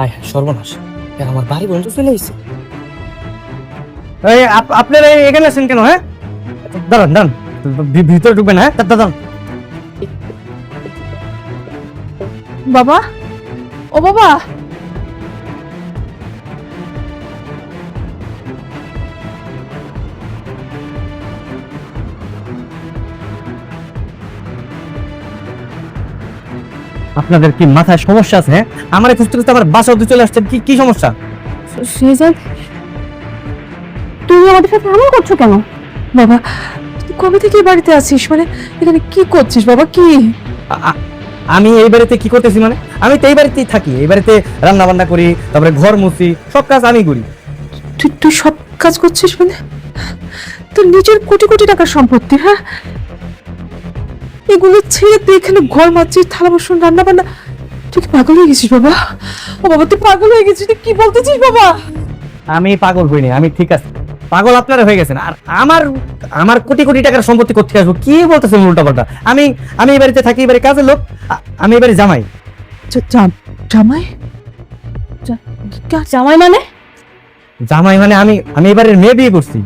আয় সর্বনাশ, আমার বাড়ি বন্ধু চলে এসেছে। আপনারা এখানে আছেন কেন? হ্যাঁ, দাঁড়ান দাঁড়ান, ভিতরে ঢুকবেন। হ্যাঁ, দাঁড়ান। বাবা, ও বাবা, আপনাদের কি মাথায় সমস্যা আছে? হ্যাঁ, আমার খুঁজতে খুঁজতে আমার বাসা অবধি চলে আসছেন, কি কি সমস্যা? শেজান, তুই আমাদের সাথে এমন করছো কেন? বাবা, তুই কবে থেকে এই বাড়িতে আছিস? মানে এখানে কি করছিস বাবা? কি আমি এই বাড়িতে কি করতেছি? মানে আমি তো এই বাড়িতেই থাকি, এই বাড়িতে রান্না বান্না করি, তারপরে ঘর মুছি, সব কাজ আমি করি। তুই তুই সব কাজ করছিস? মানে তোর নিজের কোটি কোটি টাকার সম্পত্তি, হ্যাঁ, এগুলো ছেড়ে তুই এখানে ঘর মারছিস, থালা বাসন রান্না বান্না। তুই কি পাগল হয়ে গেছিস বাবা? ও বাবা, তুই পাগল হয়ে গেছিস? তুই কি বলতেছিস বাবা? আমি পাগল হইনি, আমি ঠিক আছে। পাগল আপনারা হয়ে গেছেন। আর আমার আমার কোটি কোটি টাকার সম্পত্তি করতে আসবো? কি বলতেছেন উল্টা পাল্টা? আমি আমি এই বাড়িতে থাকি, এই বাড়ির কাজের লোক, আমি এই বাড়ির জামাই। জামাই? জামাই মানে? জামাই মানে আমি এই বাড়ির মেয়ে বিয়ে করছি।